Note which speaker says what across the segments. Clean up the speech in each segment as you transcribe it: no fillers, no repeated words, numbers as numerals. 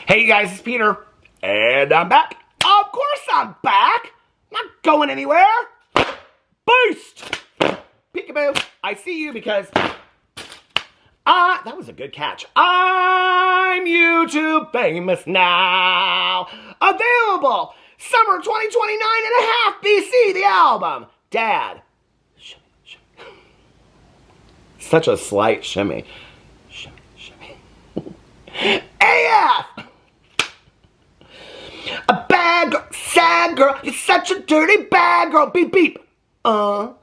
Speaker 1: Hey you guys, it's Peter, and I'm back. Of course I'm back. Not going anywhere. Boost! Peekaboo. I see you because that was a good catch. I'm YouTube famous now. Available summer 2029 and a half BC, the album. Dad. Shimmy, shimmy. Such a slight shimmy. Shimmy, shimmy. AF! A bad girl, sad girl, you're such a dirty bad girl. Beep, beep. Oh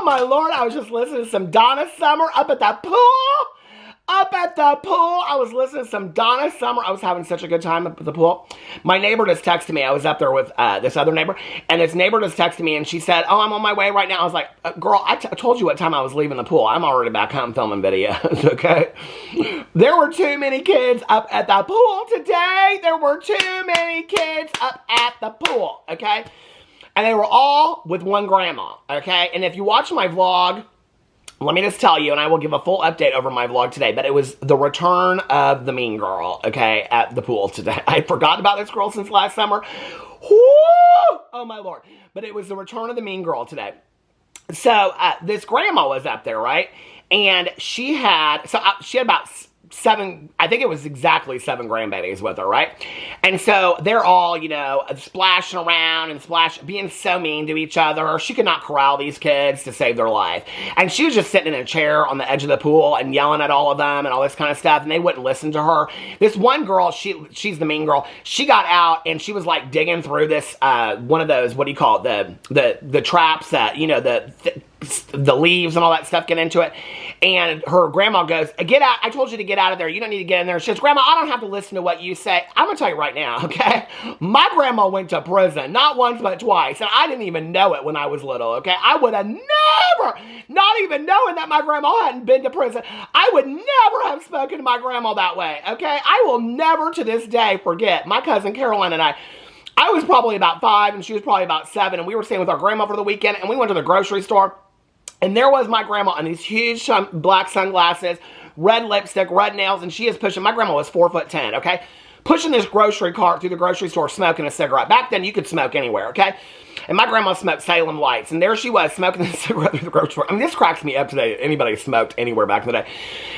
Speaker 1: my Lord, I was just listening to some Donna Summer up at that pool. I was listening to some Donna Summer. I was having such a good time up at the pool. My neighbor just texted me. I was up there with this other neighbor, and this neighbor just texted me, and she said, oh, I'm on my way right now. I was like, girl, I told you what time I was leaving the pool. I'm already back home filming videos, okay? There were too many kids up at the pool today. There were too many kids up at the pool, okay? And they were all with one grandma, okay? And if you watch my vlog, let me just tell you, and I will give a full update over my vlog today, but it was the return of the mean girl, okay, at the pool today. I forgot about this girl since last summer. Woo! Oh, my Lord. But it was the return of the mean girl today. So, this grandma was up there, right? And she had about 7, I think it was exactly 7 grandbabies with her, right? And so they're all, you know, splashing around and being so mean to each other. She could not corral these kids to save their life. And she was just sitting in a chair on the edge of the pool and yelling at all of them and all this kind of stuff, and they wouldn't listen to her. This one girl, she's the mean girl. She got out and she was like digging through this, one of those, what do you call it, the traps that, you know, the leaves and all that stuff get into it. And her grandma goes, get out. I told you to get out of there. You don't need to get in there. She goes, Grandma, I don't have to listen to what you say. I'm going to tell you right now, okay? My grandma went to prison, not once but twice. And I didn't even know it when I was little, okay? I would have never, not even knowing that my grandma hadn't been to prison, I would never have spoken to my grandma that way, okay? I will never to this day forget my cousin Caroline and I was probably about 5 and she was probably about 7. And we were staying with our grandma for the weekend. And we went to the grocery store. And there was my grandma in these huge black sunglasses, red lipstick, red nails, and she is pushing, my grandma was 4'10", okay? Pushing this grocery cart through the grocery store, smoking a cigarette. Back then, you could smoke anywhere, okay? And my grandma smoked Salem Lights, and there she was, smoking this cigarette through the grocery store. I mean, this cracks me up today. Anybody smoked anywhere back in the day.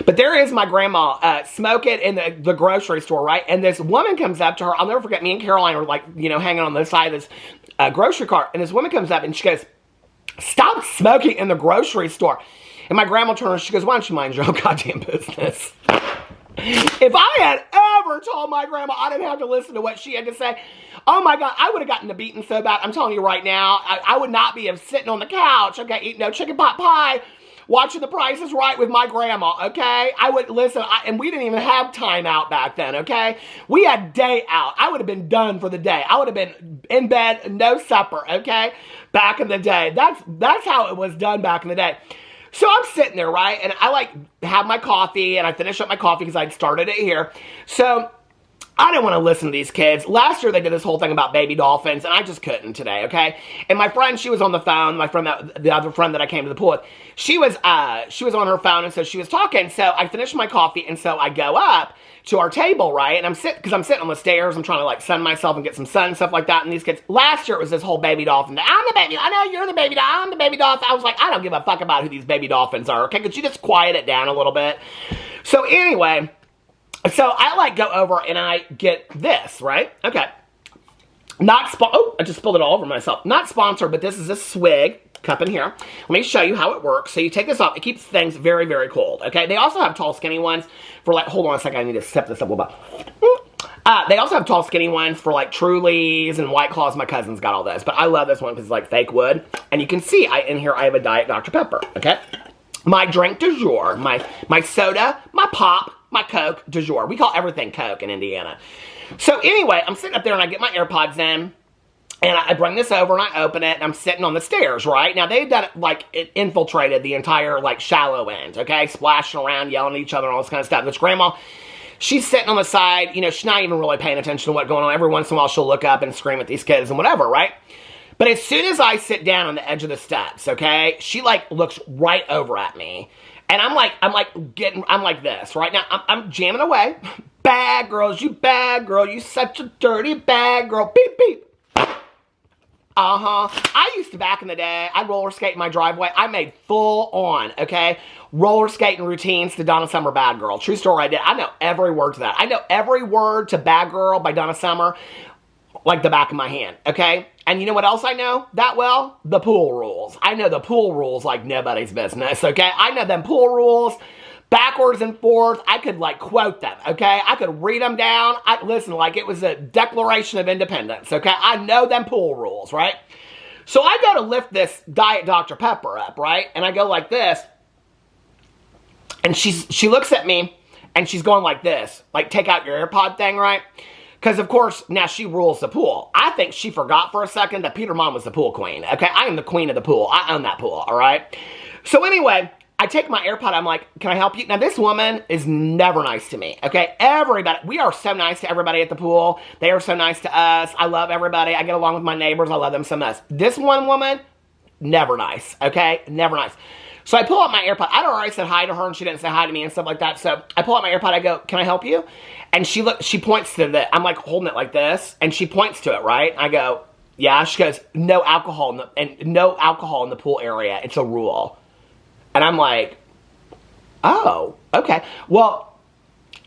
Speaker 1: But there is my grandma smoking in the grocery store, right? And this woman comes up to her. I'll never forget, me and Caroline were like, you know, hanging on the side of this grocery cart. And this woman comes up, and she goes, stop smoking in the grocery store. And my grandma turns, she goes, why don't you mind your own goddamn business? If I had ever told my grandma I didn't have to listen to what she had to say, oh my God, I would have gotten the beating so bad. I'm telling you right now, I would not be sitting on the couch, okay, eating no chicken pot pie, watching The Price is Right with my grandma, okay? I would listen, and we didn't even have time out back then, okay? We had day out. I would have been done for the day. I would have been in bed, no supper, okay? Back in the day. That's how it was done back in the day. So I'm sitting there, right? And I like have my coffee, and I finish up my coffee because I'd started it here. So I didn't want to listen to these kids. Last year, they did this whole thing about baby dolphins, and I just couldn't today, okay? And my friend, she was on the phone. My friend, the other friend that I came to the pool with, she was on her phone, and so she was talking. So I finished my coffee, and so I go up to our table, right? And I'm sitting on the stairs. I'm trying to, like, sun myself and get some sun and stuff like that. And these kids, last year, it was this whole baby dolphin. I'm the baby. I know you're the baby. I'm the baby dolphin. I was like, I don't give a fuck about who these baby dolphins are, okay? Could you just quiet it down a little bit? So anyway, so I like go over and I get this, right? Okay. Oh, I just spilled it all over myself. Not sponsored, but this is a swig cup in here. Let me show you how it works. So you take this off. It keeps things very, very cold, okay? They also have tall, skinny ones for like, hold on a second. I need to step this up a little bit. They also have tall, skinny ones for like Trulies and White Claws. My cousin's got all this, but I love this one because it's like fake wood. And you can see in here I have a Diet Dr. Pepper, okay? My drink du jour, my soda, my pop, my Coke du jour. We call everything Coke in Indiana. So anyway, I'm sitting up there and I get my AirPods in. And I bring this over and I open it and I'm sitting on the stairs, right? Now, they've done it, like, it infiltrated the entire, like, shallow end, okay? Splashing around, yelling at each other and all this kind of stuff. This grandma, she's sitting on the side, you know, she's not even really paying attention to what's going on. Every once in a while, she'll look up and scream at these kids and whatever, right? But as soon as I sit down on the edge of the steps, okay, she, like, looks right over at me. And I'm like this right now. I'm jamming away. Bad girls, you bad girl, you such a dirty bad girl. Beep, beep. I used to, back in the day, I'd roller skate in my driveway. I made full on, okay, roller skating routines to Donna Summer Bad Girl. True story, I did. I know every word to that. I know every word to Bad Girl by Donna Summer like the back of my hand, okay? And you know what else I know that well? The pool rules. I know the pool rules like nobody's business, okay? I know them pool rules backwards and forth. I could like quote them, okay? I could read them down. Listen, like it was a Declaration of Independence, okay? I know them pool rules, right? So I go to lift this Diet Dr. Pepper up, right? And I go like this. And she looks at me and she's going like this, like take out your AirPod thing, right? Because, of course, now she rules the pool. I think she forgot for a second that Peter Monn was the pool queen, okay? I am the queen of the pool. I own that pool, all right? So anyway, I take my AirPod. I'm like, can I help you? Now, this woman is never nice to me, okay? Everybody, we are so nice to everybody at the pool. They are so nice to us. I love everybody. I get along with my neighbors. I love them so much. This one woman, never nice, okay? Never nice. So I pull out my AirPod. I'd already said hi to her and she didn't say hi to me and stuff like that. So I pull out my AirPod. I go, can I help you? And she points to I'm like holding it like this. And she points to it, right? I go, yeah. She goes, no alcohol no alcohol in the pool area. It's a rule. And I'm like, oh, okay. Well,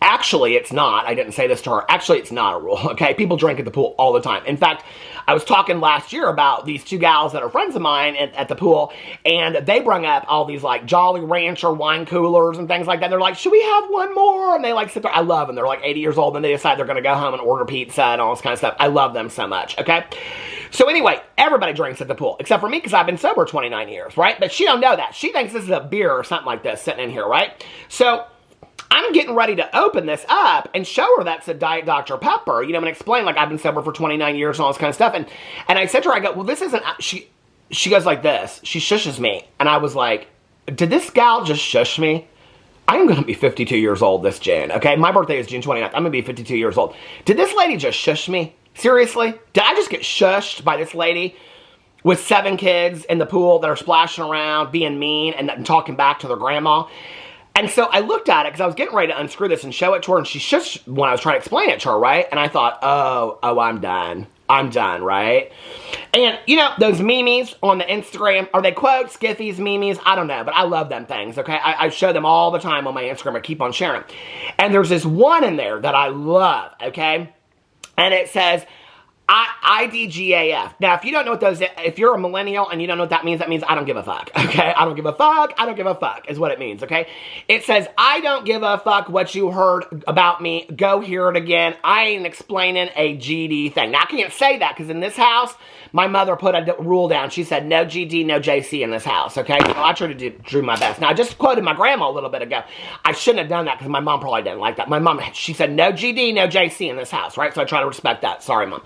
Speaker 1: actually, it's not. I didn't say this to her. Actually, it's not a rule, okay? People drink at the pool all the time. In fact, I was talking last year about these two gals that are friends of mine at the pool, and they brought up all these, like, Jolly Rancher wine coolers and things like that. They're like, should we have one more? And they, like, sit there. I love them. They're, like, 80 years old, and they decide they're going to go home and order pizza and all this kind of stuff. I love them so much, okay? So anyway, everybody drinks at the pool, except for me, because I've been sober 29 years, right? But she don't know that. She thinks this is a beer or something like this sitting in here, right? So I'm getting ready to open this up and show her that's a Diet Dr. Pepper, you know, and explain, like, I've been sober for 29 years and all this kind of stuff. And I said to her, I go, well, this isn't, she goes like this. She shushes me. And I was like, did this gal just shush me? I am going to be 52 years old this June, okay? My birthday is June 29th. I'm going to be 52 years old. Did this lady just shush me? Seriously? Did I just get shushed by this lady with 7 kids in the pool that are splashing around, being mean, and talking back to their grandma? And so I looked at it because I was getting ready to unscrew this and show it to her, and she shushed when I was trying to explain it to her, right? And I thought, oh, I'm done. I'm done, right? And, you know, those memes on the Instagram, are they quotes, skiffies, memes? I don't know, but I love them things, okay? I show them all the time on my Instagram. I keep on sharing them. And there's this one in there that I love, okay? And it says, IDGAF. Now, if you don't know what those, if you're a millennial and you don't know what that means I don't give a fuck, okay? I don't give a fuck, I don't give a fuck is what it means, okay? It says, I don't give a fuck what you heard about me. Go hear it again. I ain't explaining a GD thing. Now, I can't say that because in this house, my mother put a rule down. She said, no GD, no JC in this house, okay? So I tried to do my best. Now, I just quoted my grandma a little bit ago. I shouldn't have done that because my mom probably didn't like that. My mom, she said, no GD, no JC in this house, right? So I try to respect that. Sorry, Mom.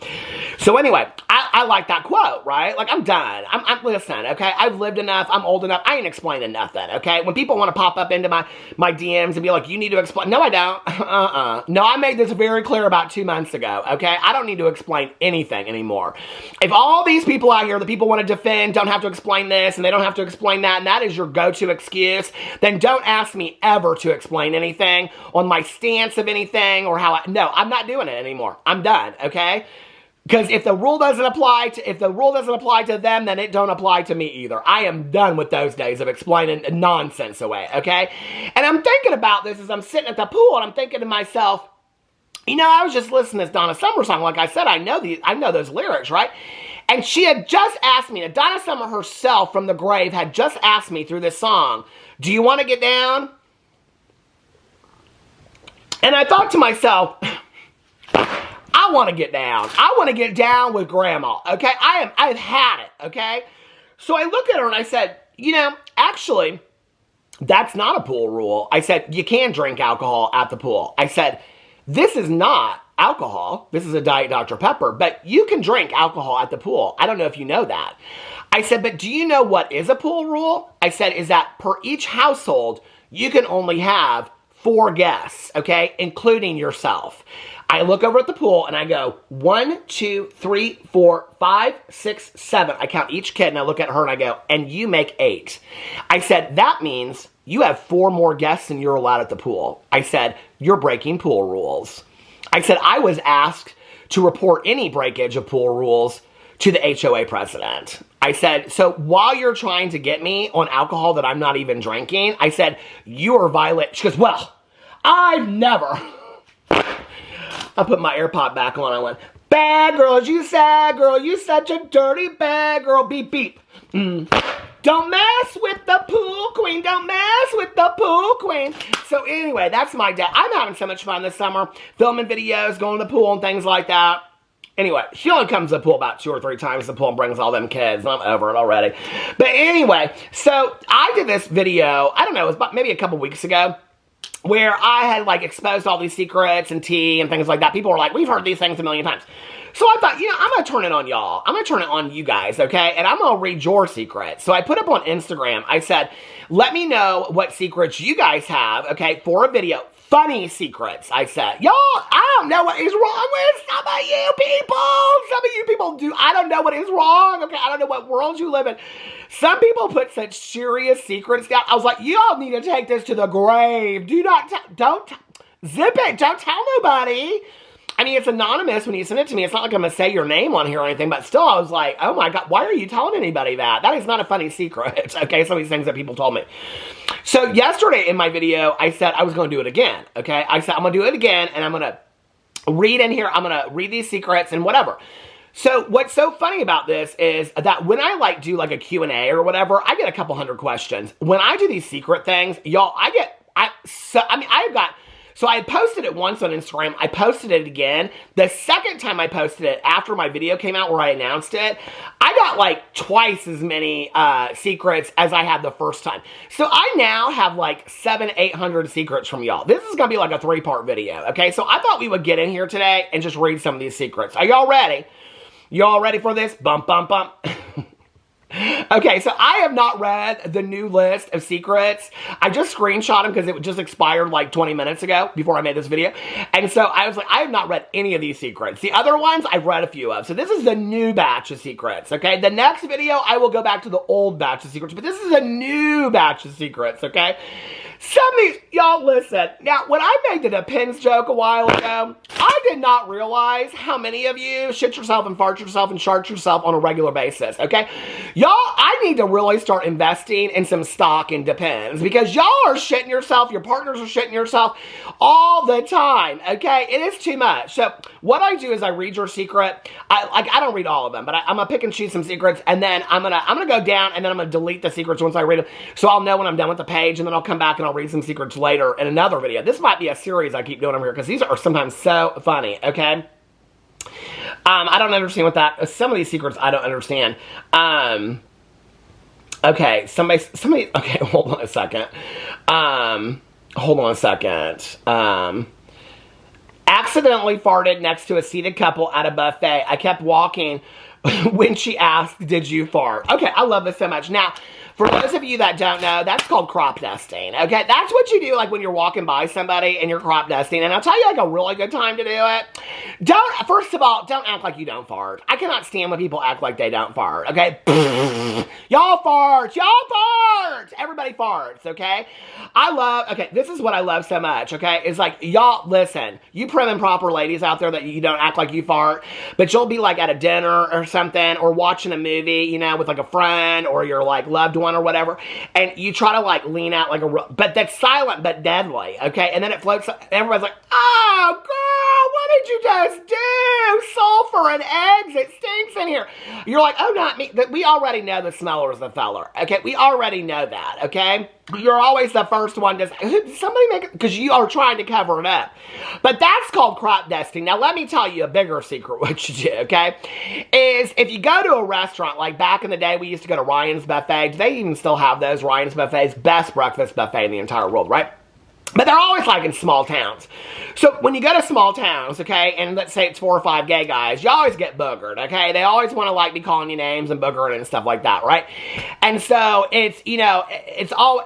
Speaker 1: So anyway, I like that quote, right? Like, I'm done. I'm listen, okay? I've lived enough. I'm old enough. I ain't explaining nothing, okay? When people want to pop up into my DMs and be like, you need to explain. No, I don't. No, I made this very clear about 2 months ago, okay? I don't need to explain anything anymore. If all these people out here, the people want to defend, don't have to explain this, and they don't have to explain that, and that is your go-to excuse, then don't ask me ever to explain anything on my stance of anything or how no, I'm not doing it anymore. I'm done, okay? Because if the rule doesn't apply to them, then it don't apply to me either. I am done with those days of explaining nonsense away, okay? And I'm thinking about this as I'm sitting at the pool, and I'm thinking to myself, you know, I was just listening to this Donna Summer song. Like I said, I know those lyrics, right? And she had just asked me, Donna Summer herself from the grave had just asked me through this song, do you want to get down? And I thought to myself, I want to get down. I want to get down with Grandma, okay? I've had it, okay? So I look at her and I said, you know, actually, that's not a pool rule. I said, you can drink alcohol at the pool. I said, this is not alcohol. This is a Diet Dr. Pepper, but you can drink alcohol at the pool. I don't know if you know that. I said, but do you know what is a pool rule? I said, is that per each household, you can only have 4 guests, okay, including yourself. I look over at the pool and I go, 1, 2, 3, 4, 5, 6, 7. I count each kid and I look at her and I go, and you make 8. I said, that means you have 4 more guests than you're allowed at the pool. I said, you're breaking pool rules. I said, I was asked to report any breakage of pool rules to the HOA president. I said, so while you're trying to get me on alcohol that I'm not even drinking, I said, you are violating. She goes, well, I've never. I put my AirPod back on. I went, bad girl, you sad girl. You such a dirty bad girl. Beep, beep. Don't mess with the pool queen. Don't mess with the pool queen. So anyway, that's my day. I'm having so much fun this summer. Filming videos, going to the pool and things like that. Anyway, she only comes to the pool about 2 or 3 times to the pool and brings all them kids. I'm over it already. But anyway, so I did this video, I don't know, it was about maybe a couple weeks ago, where I had like exposed all these secrets and tea and things like that. People were like, we've heard these things a million times. So I thought, I'm going to turn it on y'all. I'm going to turn it on you guys, okay? And I'm going to read your secrets. So I put up on Instagram, I said, let me know what secrets you guys have, okay, for a video. Funny secrets, I said. Y'all, I don't know what is wrong with some of you people. Some of you people do. I don't know what is wrong, okay? I don't know what world you live in. Some people put such serious secrets down. I was like, y'all need to take this to the grave. Don't zip it. Don't tell nobody. I mean, it's anonymous when you send it to me. It's not like I'm going to say your name on here or anything, but still, I was like, oh my God, why are you telling anybody that? That is not a funny secret, okay? Some of these things that people told me. So yesterday in my video, I said I was going to do it again, okay? I said I'm going to do it again, and I'm going to read in here. I'm going to read these secrets and whatever. So what's so funny about this is that when I like do like a Q&A or whatever, I get a couple hundred questions. When I do these secret things, y'all, So I posted it once on Instagram. I posted it again. The second time I posted it, after my video came out where I announced it, I got like twice as many secrets as I had the first time. So I now have like 700-800 secrets from y'all. This is going to be like a 3-part video, okay? So I thought we would get in here today and just read some of these secrets. Are y'all ready? Y'all ready for this? Bump, bump, bump. Okay, so I have not read the new list of secrets. I just screenshot them because it just expired like 20 minutes ago before I made this video. And so I was like, I have not read any of these secrets. The other ones I've read a few of. So this is the new batch of secrets, okay? The next video, I will go back to the old batch of secrets, but this is a new batch of secrets, okay? Some of these, y'all listen. Now, when I made the Depends joke a while ago, I did not realize how many of you shit yourself and fart yourself and shart yourself on a regular basis, okay? Y'all, I need to really start investing in some stock in Depends because y'all are shitting yourself, your partners are shitting yourself all the time, okay? It is too much. So what I do is I read your secret. I don't read all of them, but I'm gonna pick and choose some secrets, and then I'm gonna go down, and then I'm gonna delete the secrets once I read them, so I'll know when I'm done with the page, and then I'll come back and I'll read some secrets later in another video. This might be a series I keep doing over here because these are sometimes so funny, okay? I don't understand what that, some of these secrets I don't understand. Okay, somebody, okay, hold on a second. Accidentally farted next to a seated couple at a buffet. I kept walking when she asked, did you fart? Okay, I love this so much. Now, for those of you that don't know, that's called crop dusting, okay? That's what you do, like, when you're walking by somebody and you're crop dusting, and I'll tell you, like, a really good time to do it. First of all, don't act like you don't fart. I cannot stand when people act like they don't fart, okay? Y'all fart! Everybody farts, okay? Okay, this is what I love so much, okay? It's like, y'all, listen, you prim and proper ladies out there that you don't act like you fart, but you'll be, like, at a dinner or something, or watching a movie, you know, with, like, a friend, or your, like, loved one, or whatever, and you try to like lean out like but that's silent but deadly, okay? And then it floats, everybody's like, oh girl, what did you just do? Sulfur and eggs, it stinks in here. You're like, oh, not me. We already know the smeller's the feller, okay? We already know that, okay? You're always the first one to somebody make it, because you are trying to cover it up. But that's called crop dusting. Now, let me tell you a bigger secret what you do, okay? Is if you go to a restaurant, like back in the day, we used to go to Ryan's Buffet. Do they even still have those Ryan's Buffets? Best breakfast buffet in the entire world, right? But they're always like in small towns. So when you go to small towns, okay, and let's say it's 4 or 5 gay guys, you always get boogered, okay? They always want to like be calling you names and boogering and stuff like that, right? And so it's, you know, it's all,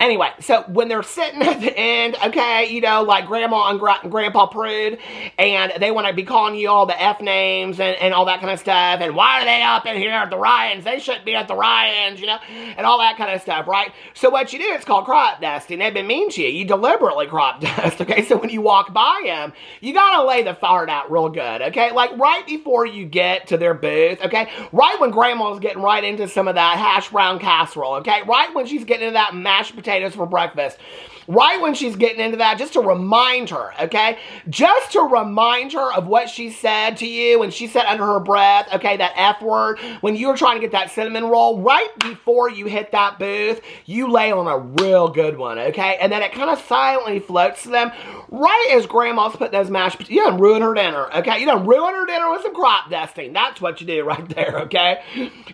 Speaker 1: Anyway, so when they're sitting at the end, okay, you know, like Grandma and Grandpa Prude, and they want to be calling you all the F names and all that kind of stuff, and why are they up in here at the Ryans? They shouldn't be at the Ryans, you know, and all that kind of stuff, right? So what you do, it's called crop dusting. They've been mean to you. You deliberately crop dust, okay? So when you walk by them, you got to lay the fart out real good, okay? Like right before you get to their booth, okay? Right when Grandma's getting right into some of that hash brown casserole, okay? Right when she's getting into that mashed potatoes for breakfast. Right when she's getting into that, just to remind her, okay? Just to remind her of what she said to you when she said under her breath, okay, that F word, when you were trying to get that cinnamon roll, right before you hit that booth, you lay on a real good one, okay? And then it kind of silently floats to them, right as Grandma's putting those mashed potatoes. You done ruin her dinner, okay? You done ruin her dinner with some crop dusting. That's what you do right there, okay?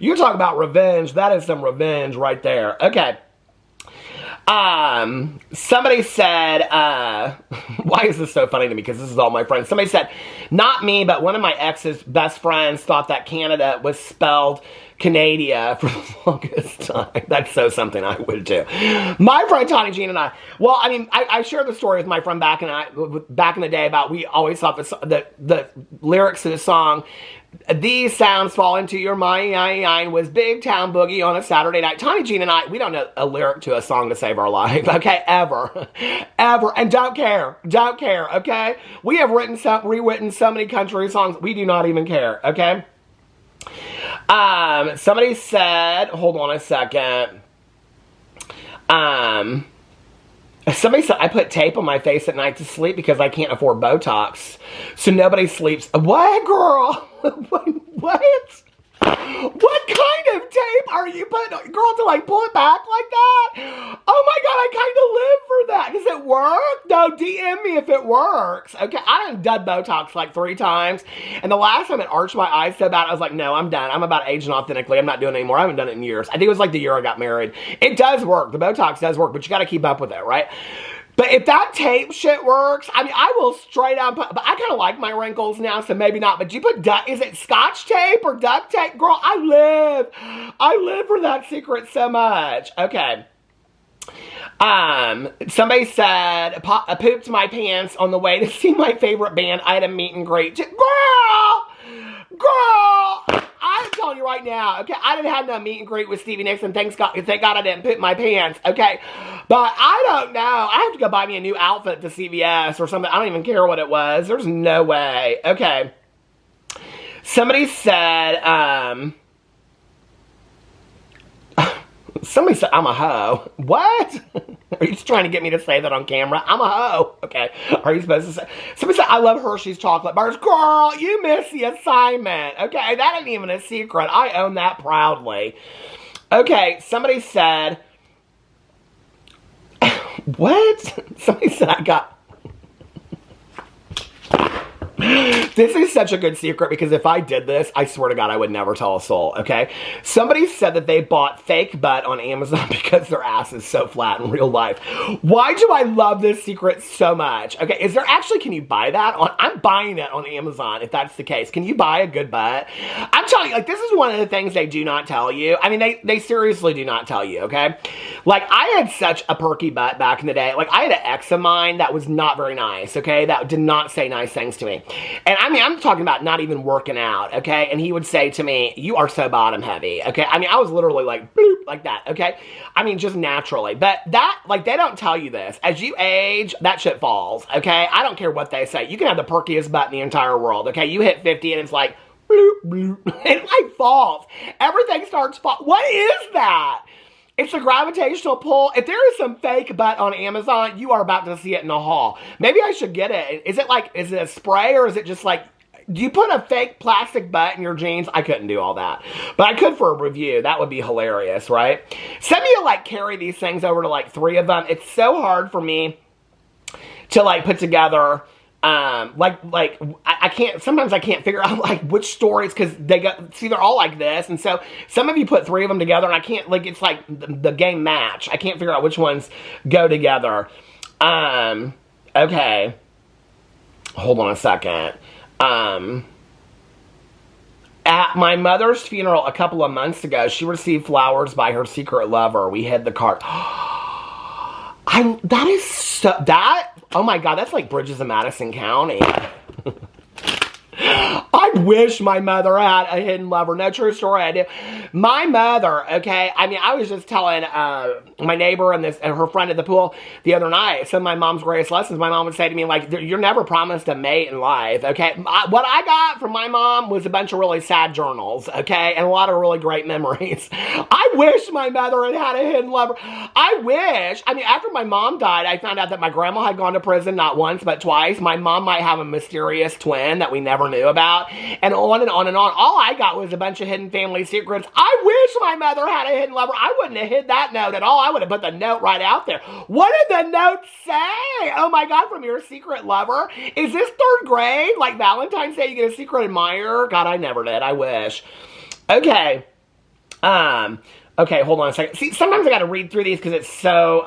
Speaker 1: You talk about revenge. That is some revenge right there. Okay. Somebody said, why is this so funny to me? Because this is all my friends. Somebody said, not me, but one of my ex's best friends thought that Canada was spelled Canada for the longest time. That's so something I would do. My friend Tawny Jean and I, well, I mean, I shared the story with my friend back in the day about we always thought the lyrics to the song, these sounds fall into your mind, was Big Town Boogie on a Saturday night. Tawny Jean and I, we don't know a lyric to a song to save our life, okay? Ever. Ever. And don't care, okay? We have rewritten so many country songs, we do not even care, okay? Somebody said, hold on a second. Somebody said, I put tape on my face at night to sleep because I can't afford Botox. So nobody sleeps. What, girl? What? What kind of tape are you putting, girl, to like pull it back like that? Oh my God, I kind of live for that. Does it work? No, DM me if it works. Okay, I done Botox like 3 times. And the last time it arched my eyes so bad, I was like, no, I'm done. I'm about aging authentically. I'm not doing it anymore. I haven't done it in years. I think it was like the year I got married. It does work. The Botox does work, but you got to keep up with it, right? But if that tape shit works, I mean, I will straight up put, but I kind of like my wrinkles now, so maybe not. But you put, is it Scotch tape or duct tape? Girl, I live for that secret so much. Okay. Somebody said, I pooped my pants on the way to see my favorite band. I had a meet and greet. Girl, I'm telling you right now, okay, I didn't have no meet and greet with Stevie Nicks, and thank God I didn't poop my pants, okay, but I don't know, I have to go buy me a new outfit to CVS or something. I don't even care what it was. There's no way. Okay, somebody said, somebody said I'm a hoe. What? Are you just trying to get me to say that on camera? I'm a hoe. Okay. Are you supposed to say? Somebody said I love Hershey's chocolate bars. Girl, you missed the assignment. Okay. That ain't even a secret. I own that proudly. Okay. Somebody said, what? Somebody said I got... This is such a good secret because if I did this, I swear to God, I would never tell a soul, okay? Somebody said that they bought fake butt on Amazon because their ass is so flat in real life. Why do I love this secret so much? Okay, is there actually, can you buy that? I'm buying it on Amazon if that's the case. Can you buy a good butt? I'm telling you, like, this is one of the things they do not tell you. I mean, they seriously do not tell you, okay? Like, I had such a perky butt back in the day. Like, I had an ex of mine that was not very nice, okay? That did not say nice things to me. And I mean, I'm talking about not even working out, okay? And he would say to me, you are so bottom heavy, okay? I mean, I was literally like, bloop, like that, okay? I mean, just naturally. But that, like, they don't tell you this. As you age, that shit falls, okay? I don't care what they say. You can have the perkiest butt in the entire world, okay? You hit 50 and it's like, bloop, bloop. It like falls. Everything starts falling. What is that? It's a gravitational pull. If there is some fake butt on Amazon, you are about to see it in the haul. Maybe I should get it. Is it a spray or is it just like, do you put a fake plastic butt in your jeans? I couldn't do all that. But I could for a review. That would be hilarious, right? Some of you like carry these things over to like 3 of them. It's so hard for me to like put together... I can't, sometimes I can't figure out like which stories, cause they're all like this. And so some of you put 3 of them together and I can't, like, it's like the game match. I can't figure out which ones go together. Okay. Hold on a second. At my mother's funeral a couple of months ago, she received flowers by her secret lover. We hid the card. That is so, oh my God, that's like Bridges of Madison County. I wish my mother had a hidden lover. No, true story, I do. My mother, okay, I mean, I was just telling my neighbor and her friend at the pool the other night, some of my mom's greatest lessons, my mom would say to me, like, you're never promised a mate in life, okay? What I got from my mom was a bunch of really sad journals, okay, and a lot of really great memories. I wish my mother had a hidden lover. I mean, after my mom died, I found out that my grandma had gone to prison not once, but twice. My mom might have a mysterious twin that we never knew about, and on and on and on. All I got was a bunch of hidden family secrets. I wish my mother had a hidden lover. I wouldn't have hid that note at all. I would have put the note right out there. What did the note say? Oh my God, from your secret lover? Is this 3rd grade? Like Valentine's Day, you get a secret admirer? God, I never did. I wish. Okay. Okay, hold on a second. See, sometimes I gotta read through these because it's so,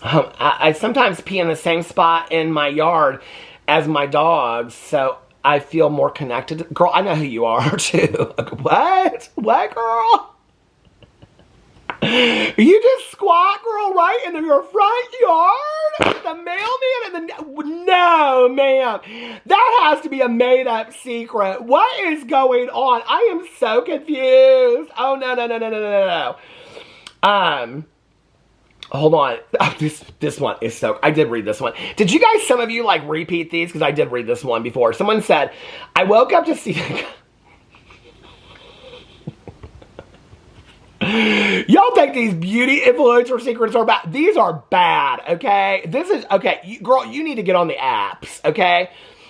Speaker 1: I sometimes pee in the same spot in my yard as my dogs, so I feel more connected. Girl, I know who you are, too. What? What, girl? You just squat, girl, right in your front yard? The mailman and no, ma'am. That has to be a made-up secret. What is going on? I am so confused. Oh, no. Hold on. Oh, this one is so... I did read this one. Did you guys, some of you, like, repeat these? Because I did read this one before. Someone said, I woke up to see... Y'all think these beauty influencer secrets are bad? These are bad, okay? This is... Okay, girl, you need to get on the apps, okay?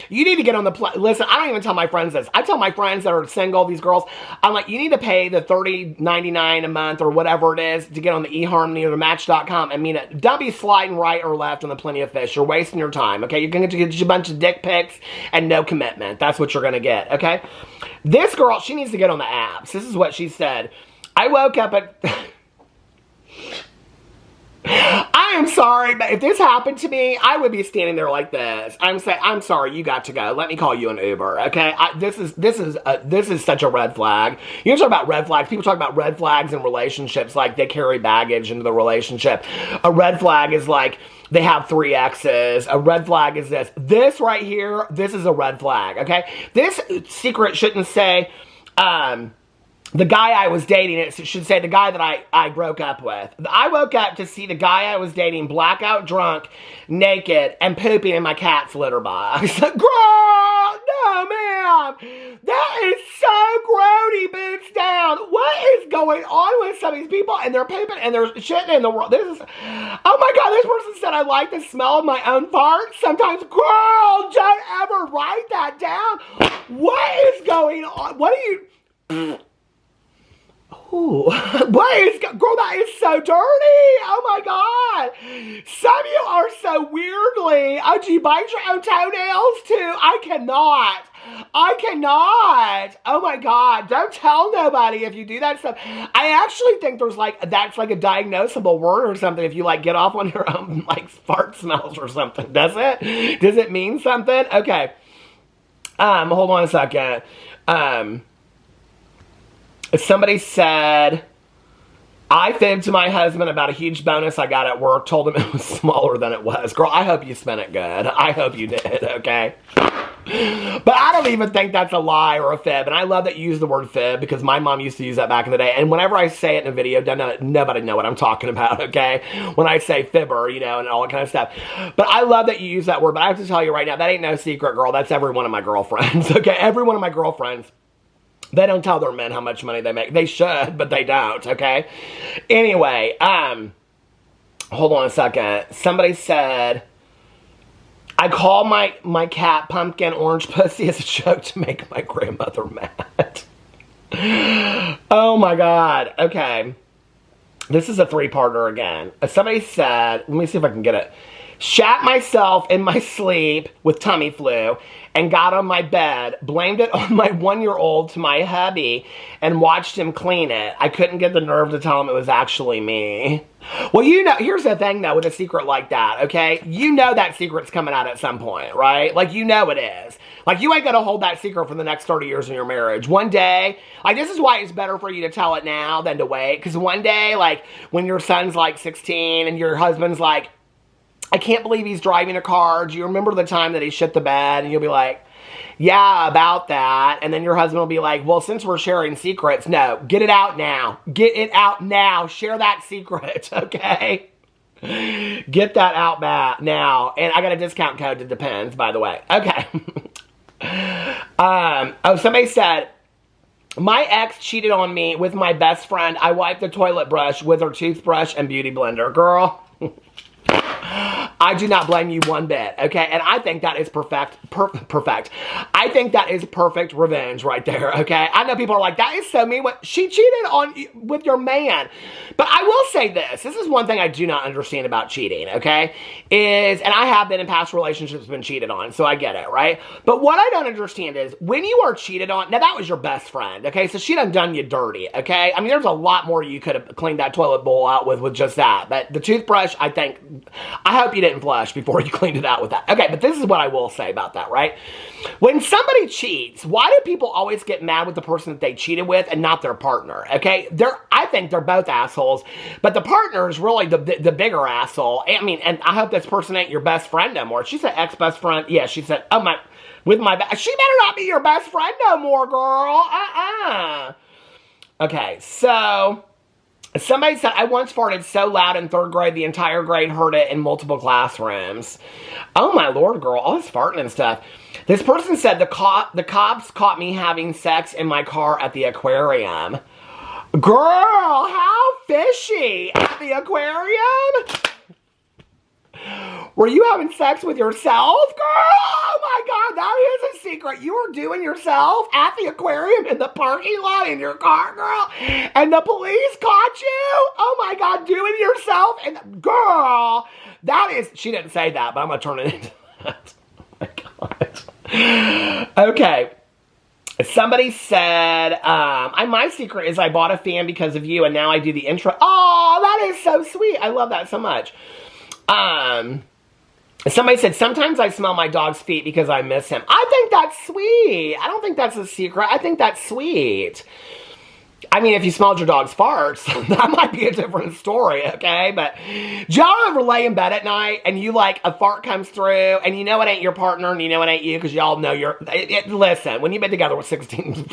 Speaker 1: You need to get on the... Listen, I don't even tell my friends this. I tell my friends that are single, these girls, I'm like, you need to pay the $30.99 a month or whatever it is to get on the eHarmony or the Match.com and mean it. Don't be sliding right or left on the Plenty of Fish. You're wasting your time, okay? You're going to get a bunch of dick pics and no commitment. That's what you're going to get, okay? This girl, she needs to get on the apps. This is what she said. I woke up at... I am sorry, but if this happened to me, I would be standing there like this. I'm sorry, you got to go. Let me call you an Uber, okay? This is such a red flag. You talk about red flags. People talk about red flags in relationships like they carry baggage into the relationship. A red flag is like they have 3 exes. A red flag is this. This right here, this is a red flag, okay? This secret shouldn't say, the guy I was dating, it should say the guy that I broke up with. I woke up to see the guy I was dating blackout drunk, naked, and pooping in my cat's litter box. Girl, no, ma'am. That is so grody, boots down. What is going on with some of these people? And they're pooping and they're shitting in the world. This is, oh my God, this person said I like the smell of my own farts. Sometimes, girl, don't ever write that down. What is going on? What are you... Ooh, what is, girl, that is so dirty. Oh my God. Some of you are so weirdly, oh, do you bite your own toenails too? I cannot. Oh my God. Don't tell nobody if you do that stuff. I actually think there's like, that's like a diagnosable word or something if you like get off on your own like fart smells or something. Does it? Does it mean something? Okay. Hold on a second. Somebody said, I fibbed to my husband about a huge bonus I got at work, told him it was smaller than it was. Girl, I hope you spent it good. I hope you did, okay? But I don't even think that's a lie or a fib. And I love that you use the word fib because my mom used to use that back in the day. And whenever I say it in a video, nobody know what I'm talking about, okay? When I say fibber, you know, and all that kind of stuff. But I love that you use that word. But I have to tell you right now, that ain't no secret, girl. That's every one of my girlfriends, okay? Every one of my girlfriends. They don't tell their men how much money they make. They should, but they don't, okay? Anyway, hold on a second. Somebody said, I call my cat Pumpkin Orange Pussy as a joke to make my grandmother mad. Oh my God. Okay. This is a 3-parter again. Somebody said, let me see if I can get it. Shat myself in my sleep with tummy flu and got on my bed, blamed it on my 1-year-old to my hubby, and watched him clean it. I couldn't get the nerve to tell him it was actually me. Well, you know, here's the thing, though, with a secret like that, okay? You know that secret's coming out at some point, right? Like, you know it is. Like, you ain't gonna hold that secret for the next 30 years in your marriage. One day, like, this is why it's better for you to tell it now than to wait. Because one day, like, when your son's, like, 16 and your husband's like, I can't believe he's driving a car. Do you remember the time that he shit the bed? And you'll be like, yeah, about that. And then your husband will be like, well, since we're sharing secrets, no, get it out now. Get it out now. Share that secret, okay? Get that out back now. And I got a discount code that depends, by the way. Okay. Oh, somebody said, my ex cheated on me with my best friend. I wiped the toilet brush with her toothbrush and beauty blender. Girl. I do not blame you one bit, okay? And I think that is perfect. I think that is perfect revenge right there, okay? I know people are like, that is so mean. What she cheated on with your man. But I will say this. This is one thing I do not understand about cheating, okay? And I have been in past relationships been cheated on, so I get it, right? But what I don't understand is when you are cheated on, now that was your best friend, okay? So she done you dirty, okay? I mean, there's a lot more you could have cleaned that toilet bowl out with just that. But the toothbrush, I hope you didn't flush before you cleaned it out with that. Okay, but this is what I will say about that, right? When somebody cheats, why do people always get mad with the person that they cheated with and not their partner, okay? I think they're both assholes, but the partner is really the bigger asshole. I mean, and I hope this person ain't your best friend no more. She said ex-best friend. Yeah, she said, oh my, she better not be your best friend no more, girl. Okay, so somebody said, I once farted so loud in 3rd grade, the entire grade heard it in multiple classrooms. Oh my Lord, girl, all this farting and stuff. This person said, the cops caught me having sex in my car at the aquarium. Girl, how fishy. At the aquarium? Were you having sex with yourself, girl? Oh my God, that is a secret. You were doing yourself at the aquarium in the parking lot in your car, girl, and the police caught you? Oh my God, doing yourself? And girl, that is, she didn't say that, but I'm going to turn it into that. Oh my God. Okay. Somebody said, my secret is I bought a fan because of you, and now I do the intro. Oh, that is so sweet. I love that so much. Somebody said, sometimes I smell my dog's feet because I miss him. I think that's sweet. I don't think that's a secret. I think that's sweet. I mean, if you smelled your dog's farts, that might be a different story, okay? But do y'all ever lay in bed at night and you, like, a fart comes through and you know it ain't your partner and you know it ain't you because y'all know listen, when you've been together for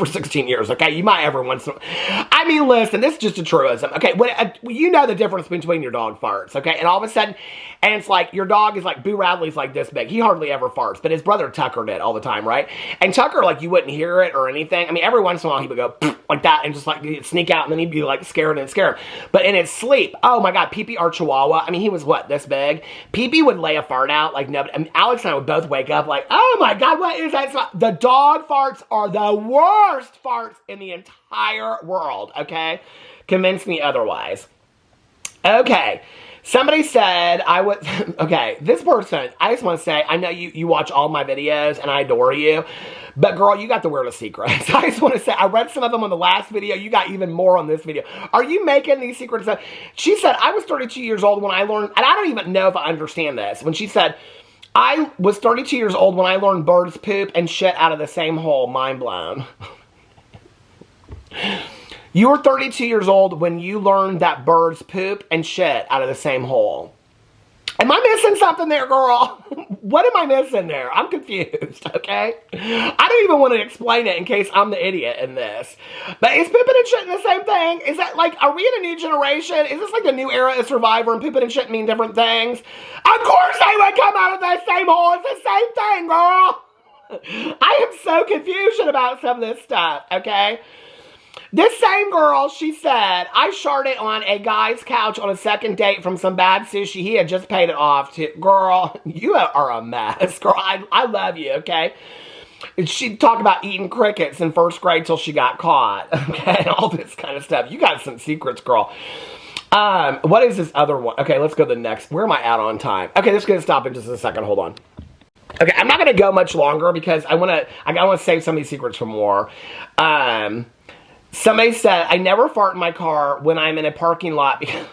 Speaker 1: 16 years, okay, you might ever once, I mean, listen, this is just a truism, okay? You know the difference between your dog farts, okay? And all of a sudden, and it's like, your dog is like, Boo Radley's like this big. He hardly ever farts, but his brother Tucker did all the time, right? And Tucker, like, you wouldn't hear it or anything. I mean, every once in a while he would go like that and just like he'd sneak out and then he'd be like scared. But in his sleep, oh my God, Pee-Pee, our Chihuahua, I mean, he was what, this big? Pee-Pee would lay a fart out like nobody. I mean, Alex and I would both wake up like, oh my God, what is that smell? The dog farts are the worst farts in the entire world, okay? Convince me otherwise. Okay. Somebody said okay, this person, I just want to say, I know you watch all my videos and I adore you, but girl, you got the weirdest secrets. I just want to say, I read some of them on the last video. You got even more on this video. Are you making these secrets up? She said, I was 32 years old when I learned, and I don't even know if I understand this, when she said, I was 32 years old when I learned birds poop and shit out of the same hole. Mind blown. You were 32 years old when you learned that birds poop and shit out of the same hole. Am I missing something there, girl? What am I missing there? I'm confused, okay? I don't even want to explain it in case I'm the idiot in this. But is pooping and shitting the same thing? Is that like, are we in a new generation? Is this like the new era of Survivor and pooping and shitting mean different things? Of course they would come out of the same hole. It's the same thing, girl. I am so confused about some of this stuff, okay? This same girl, she said, I sharted on a guy's couch on a second date from some bad sushi. He had just paid it off. Girl, you are a mess. Girl, I love you, okay? She'd talk about eating crickets in 1st grade till she got caught, okay? All this kind of stuff. You got some secrets, girl. What is this other one? Okay, let's go to the next. Where am I at on time? Okay, this is going to stop in just a second. Hold on. Okay, I'm not going to go much longer because I want to save some of these secrets for more. Somebody said, I never fart in my car when I'm in a parking lot because...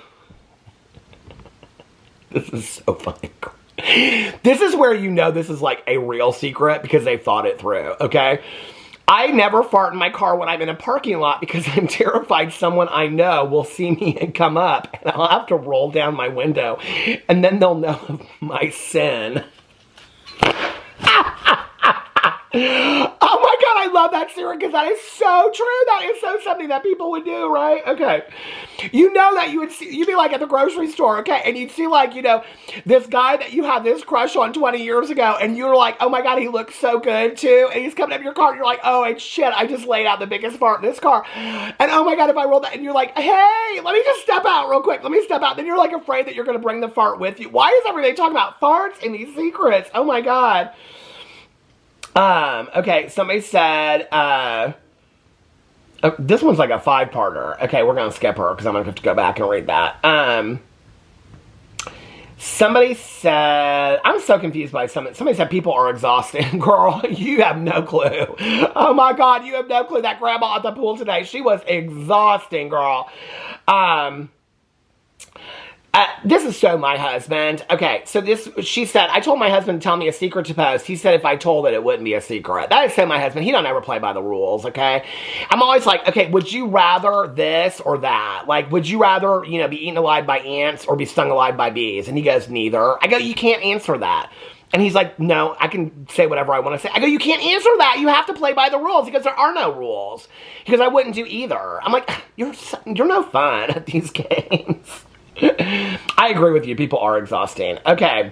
Speaker 1: This is so funny. This is where you know this is like a real secret because they thought it through, okay? I never fart in my car when I'm in a parking lot because I'm terrified someone I know will see me and come up and I'll have to roll down my window and then they'll know of my sin. Oh my God, I love that secret because that is so true. That is so something that people would do, right? Okay. You know that you'd be like at the grocery store, okay? And you'd see like, you know, this guy that you had this crush on 20 years ago and you were like, oh my God, he looks so good too. And he's coming up in your car and you're like, oh shit, I just laid out the biggest fart in this car. And oh my God, if I roll that, and you're like, hey, let me just step out real quick. Let me step out. Then you're like afraid that you're going to bring the fart with you. Why is everybody talking about farts and these secrets? Oh my God. Okay, somebody said, this one's like a 5-parter. Okay, we're going to skip her because I'm going to have to go back and read that. Somebody said, I'm so confused by somebody said people are exhausting. Girl, you have no clue. Oh my God, you have no clue. That grandma at the pool today, she was exhausting, girl. This is so my husband. Okay, so she said, I told my husband to tell me a secret to post. He said if I told it, it wouldn't be a secret. That is so my husband. He don't ever play by the rules, okay? I'm always like, okay, would you rather this or that? Like, would you rather, you know, be eaten alive by ants or be stung alive by bees? And he goes, neither. I go, you can't answer that. And he's like, no, I can say whatever I want to say. I go, you can't answer that. You have to play by the rules because there are no rules. Because I wouldn't do either. I'm like, you're no fun at these games. I agree with you. People are exhausting. Okay.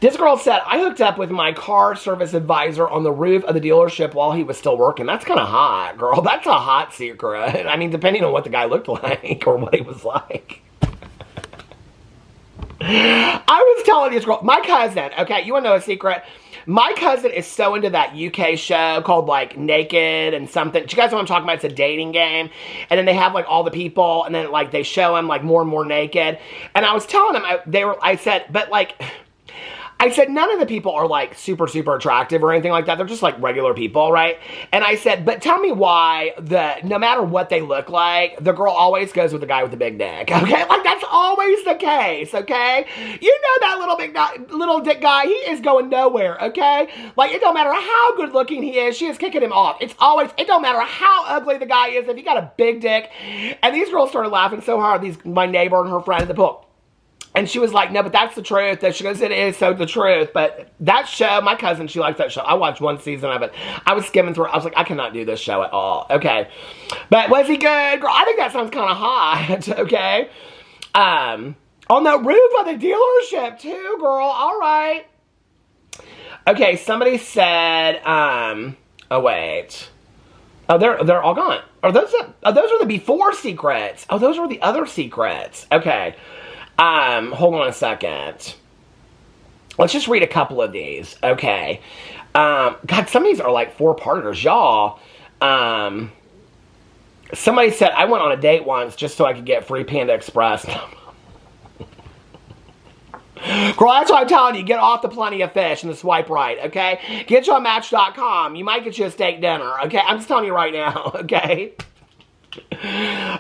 Speaker 1: This girl said, I hooked up with my car service advisor on the roof of the dealership while he was still working. That's kind of hot, girl. That's a hot secret. I mean, depending on what the guy looked like or what he was like. I was telling this girl, my cousin, okay, you want to know a secret? My cousin is so into that UK show called, like, Naked and something. Do you guys know what I'm talking about? It's a dating game. And then they have, like, all the people, and then, like, they show them, like, more and more naked. And I was telling them, I said, none of the people are, like, super, super attractive or anything like that. They're just, like, regular people, right? And I said, but tell me why no matter what they look like, the girl always goes with the guy with the big dick, okay? Like, that's always the case, okay? You know that little dick guy, he is going nowhere, okay? Like, it don't matter how good looking he is, she is kicking him off. It don't matter how ugly the guy is, if he got a big dick. And these girls started laughing so hard, my neighbor and her friend at the pool. And she was like, no, but that's the truth. She goes, it is so the truth. But that show, my cousin, she likes that show. I watched one season of it. I was skimming through it. I was like, I cannot do this show at all. Okay. But was he good? Girl, I think that sounds kind of hot. Okay. On the roof of the dealership too, girl. All right. Okay, somebody said, oh, wait. Oh, they're all gone. Those are the before secrets. Oh, those are the other secrets. Okay. Hold on a second. Let's just read a couple of these. Okay. God, some of these are like 4-parters, y'all. Somebody said, I went on a date once just so I could get free Panda Express. Girl, that's what I'm telling you. Get off the Plenty of Fish and the swipe right, okay? Get you on Match.com. You might get you a steak dinner, okay? I'm just telling you right now, okay?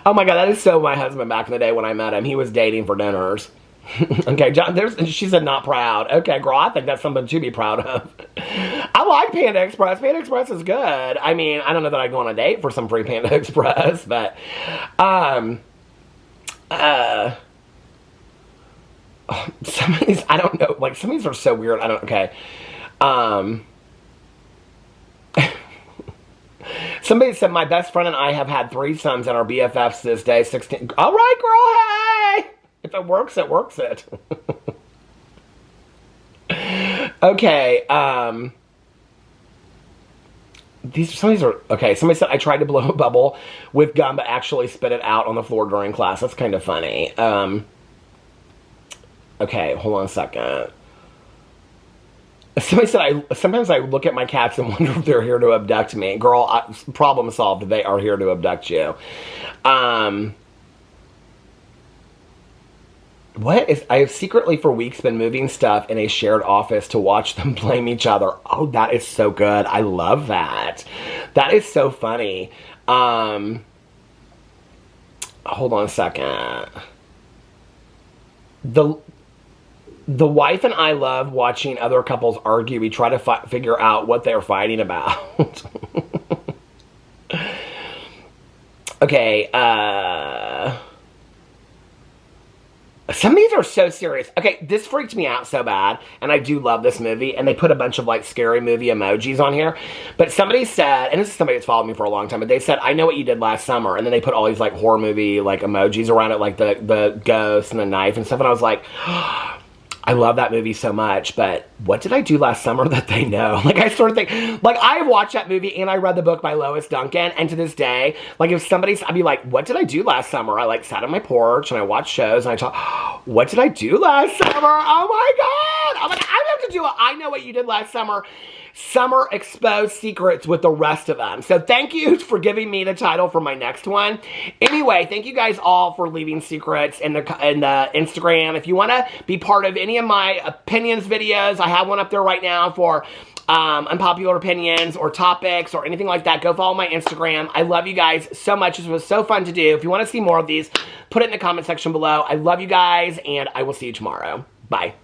Speaker 1: Oh my God, that is so my husband back in the day when I met him. He was dating for dinners. Okay, John, she said not proud. Okay, girl, I think that's something to be proud of. I like Panda Express. Panda Express is good. I mean, I don't know that I'd go on a date for some free Panda Express, but, some of these, I don't know, like, some of these are so weird. Okay. Somebody said, my best friend and I have had threesomes and our BFFs this day, 16. All right, girl, hey! If it works, it works it. Okay, some of these are, okay, somebody said, I tried to blow a bubble with gum, but actually spit it out on the floor during class. That's kind of funny. Okay, hold on a second. Somebody said, sometimes I look at my cats and wonder if they're here to abduct me. Girl, problem solved. They are here to abduct you. What is, I have secretly for weeks been moving stuff in a shared office to watch them blame each other. Oh, that is so good. I love that. That is so funny. Hold on a second. The wife and I love watching other couples argue. We try to figure out what they're fighting about. Okay, some of these are so serious. Okay, this freaked me out so bad, and I do love this movie, and they put a bunch of, like, scary movie emojis on here, but somebody said, and this is somebody that's followed me for a long time, but they said, I know what you did last summer, and then they put all these, like, horror movie, like, emojis around it, like the ghost and the knife and stuff, and I was like, I love that movie so much, but what did I do last summer that they know? Like, I sort of think, like, I watched that movie and I read the book by Lois Duncan, and to this day, like, if somebody's, I'd be like, what did I do last summer? I, like, sat on my porch and I watched shows and I thought, what did I do last summer? Oh my God! I'm like, I have to do it. I know what you did last summer. Summer Exposed Secrets with the rest of them. So thank you for giving me the title for my next one. Anyway, thank you guys all for leaving secrets in the Instagram. If you want to be part of any of my opinions videos, I have one up there right now for unpopular opinions or topics or anything like that. Go follow my Instagram. I love you guys so much. This was so fun to do. If you want to see more of these, put it in the comment section below. I love you guys, and I will see you tomorrow. Bye.